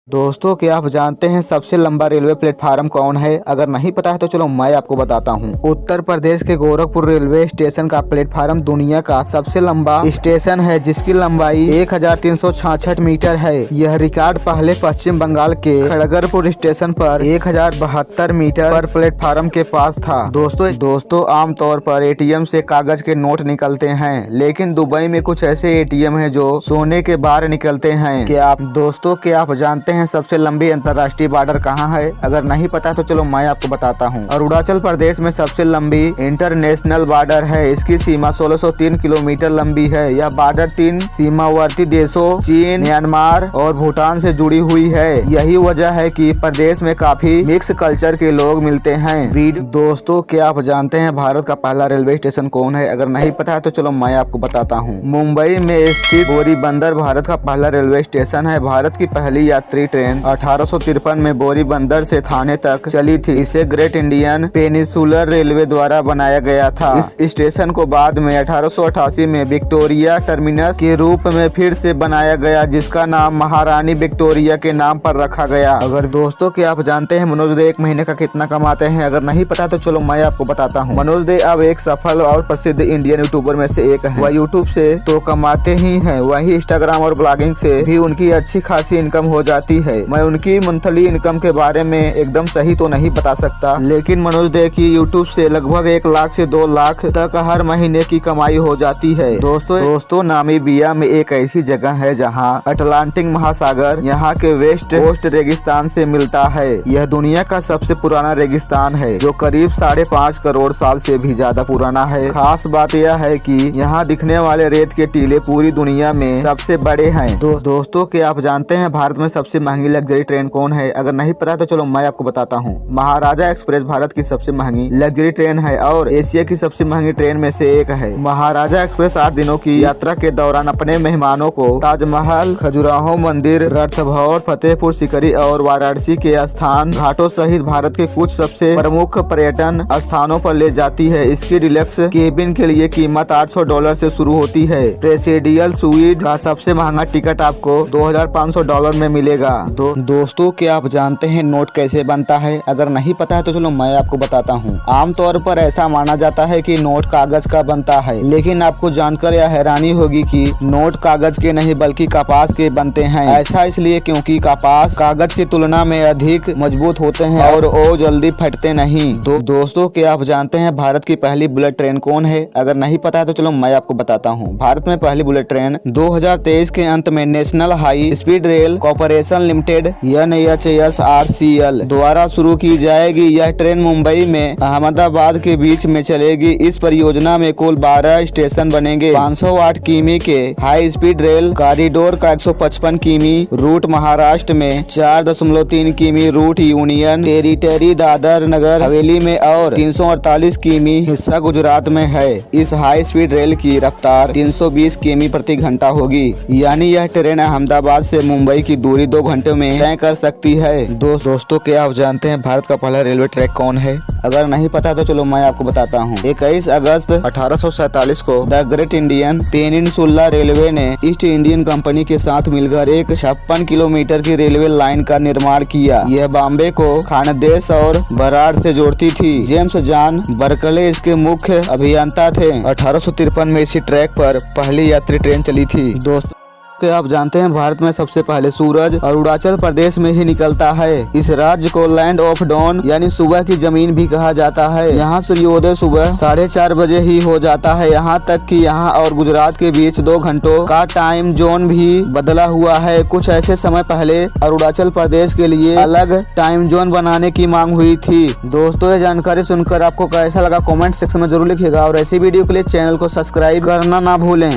दोस्तों, क्या आप जानते हैं सबसे लंबा रेलवे प्लेटफार्म कौन है? अगर नहीं पता है तो चलो मैं आपको बताता हूं। उत्तर प्रदेश के गोरखपुर रेलवे स्टेशन का प्लेटफार्म दुनिया का सबसे लंबा स्टेशन है, जिसकी लंबाई 1366 मीटर है। यह रिकॉर्ड पहले पश्चिम बंगाल के खड़गपुर स्टेशन पर 1072 मीटर पर प्लेटफार्म के पास था। दोस्तों आमतौर पर एटीएम से कागज के नोट निकलते हैं, लेकिन दुबई में कुछ ऐसे एटीएम है जो सोने के बार निकलते हैं। क्या आप जानते हैं सबसे लंबी अंतर्राष्ट्रीय बॉर्डर कहाँ है? अगर नहीं पता तो चलो मैं आपको बताता हूँ। अरुणाचल प्रदेश में सबसे लंबी इंटरनेशनल बॉर्डर है। इसकी सीमा 1603 किलोमीटर लंबी है। यह बॉर्डर 3 सीमावर्ती देशों चीन, म्यांमार और भूटान से जुड़ी हुई है। यही वजह है कि प्रदेश में काफी मिक्स कल्चर के लोग मिलते हैं। दोस्तों, क्या आप जानते हैं भारत का पहला रेलवे स्टेशन कौन है? अगर नहीं पता है तो चलो मैं आपको बताता हूँ। मुंबई में स्थित बोरीबंदर भारत का पहला रेलवे स्टेशन है। भारत की पहली यात्री ट्रेन 1853 में बोरीबंदर से थाने तक चली थी। इसे ग्रेट इंडियन पेनिसुलर रेलवे द्वारा बनाया गया था। इस स्टेशन को बाद में 1888 में विक्टोरिया टर्मिनस के रूप में फिर से बनाया गया, जिसका नाम महारानी विक्टोरिया के नाम पर रखा गया। अगर दोस्तों, क्या आप जानते हैं मनोज दे एक महीने का कितना कमाते हैं? अगर नहीं पता तो चलो मैं आपको बताता हूँ। मनोज दे अब एक सफल और प्रसिद्ध इंडियन यूट्यूबर में से एक है। वह यूट्यूब से तो कमाते ही हैं, वही इंस्टाग्राम और ब्लॉगिंग से भी उनकी अच्छी खासी इनकम हो जाती है। मैं उनकी मंथली इनकम के बारे में एकदम सही तो नहीं बता सकता, लेकिन मनोज दे की यूट्यूब से लगभग 1 लाख से 2 लाख तक हर महीने की कमाई हो जाती है। दोस्तों नामीबिया में एक ऐसी जगह है जहां अटलांटिक महासागर यहां के वेस्ट कोस्ट रेगिस्तान से मिलता है। यह दुनिया का सबसे पुराना रेगिस्तान है, जो करीब 5.5 करोड़ साल से भी ज्यादा पुराना है। खास बात यह है कि यहाँ दिखने वाले रेत के टीले पूरी दुनिया में सबसे बड़े हैं। दोस्तों, क्या आप जानते हैं भारत में सबसे महंगी लग्जरी ट्रेन कौन है? अगर नहीं पता तो चलो मैं आपको बताता हूँ। महाराजा एक्सप्रेस भारत की सबसे महंगी लग्जरी ट्रेन है और एशिया की सबसे महंगी ट्रेन में से एक है। महाराजा एक्सप्रेस 8 दिनों की यात्रा के दौरान अपने मेहमानों को ताजमहल, खजुराहो मंदिर, रणथंभौर, फतेहपुर सीकरी और वाराणसी के स्थान घाटों सहित भारत के कुछ सबसे प्रमुख पर्यटन स्थानों पर ले जाती है। इसकी डिलक्स केबिन के लिए कीमत $800 से शुरू होती है। प्रेसिडियल सुइट का सबसे महंगा टिकट आपको $2500 में मिलेगा। दोस्तों, क्या आप जानते हैं नोट कैसे बनता है? अगर नहीं पता है तो चलो मैं आपको बताता हूँ। आमतौर पर ऐसा माना जाता है कि नोट कागज का बनता है, लेकिन आपको जानकर यह हैरानी होगी कि नोट कागज के नहीं बल्कि कपास के बनते हैं। ऐसा इसलिए क्योंकि कपास कागज की तुलना में अधिक मजबूत होते हैं और वो जल्दी फटते नहीं। दोस्तों, क्या आप जानते हैं भारत की पहली बुलेट ट्रेन कौन है? अगर नहीं पता है तो चलो मैं आपको बताता हूँ। भारत में पहली बुलेट ट्रेन 2023 के अंत में national high speed rail corporation limited NHSRCL द्वारा शुरू की जाएगी। यह ट्रेन मुंबई में अहमदाबाद के बीच में चलेगी। इस परियोजना में कुल 12 स्टेशन बनेंगे। 508 किमी के हाई स्पीड रेल कॉरिडोर का 155 किमी रूट महाराष्ट्र में, 4.3 किमी root union territory Dadar Nagar Haveli में और 348 किमी हिस्सा गुजरात में है। इस हाई स्पीड रेल की रफ्तार 320 किमी प्रति घंटा होगी, यानी यह ट्रेन अहमदाबाद से मुंबई की दूरी 2 घंटे में तय कर सकती है। दोस्तों, क्या आप जानते हैं भारत का पहला रेलवे ट्रैक कौन है? अगर नहीं पता तो चलो मैं आपको बताता हूँ। 21 अगस्त 1847 को the great Indian peninsula railway ने ईस्ट इंडियन कंपनी के साथ मिलकर एक 56 किलोमीटर की रेलवे लाइन का निर्माण किया। यह बॉम्बे को खानदेश और बराड़ से जोड़ती थी। जेम्स जॉन बर्कले इसके मुख्य अभियंता थे। 1853 में इसी ट्रैक पर पहली यात्री ट्रेन चली थी। दोस्तों, क्या आप जानते हैं भारत में सबसे पहले सूरज अरुणाचल प्रदेश में ही निकलता है। इस राज्य को लैंड ऑफ डॉन यानी सुबह की जमीन भी कहा जाता है। यहाँ सूर्योदय सुबह 4:30 बजे ही हो जाता है। यहाँ तक कि यहाँ और गुजरात के बीच 2 घंटों का टाइम जोन भी बदला हुआ है। कुछ ऐसे समय पहले अरुणाचल प्रदेश के लिए अलग टाइम जोन बनाने की मांग हुई थी। दोस्तों, ये जानकारी सुनकर आपको कैसा लगा कॉमेंट सेक्शन में जरूर लिखिएगा और ऐसी वीडियो के लिए चैनल को सब्सक्राइब करना ना भूलें।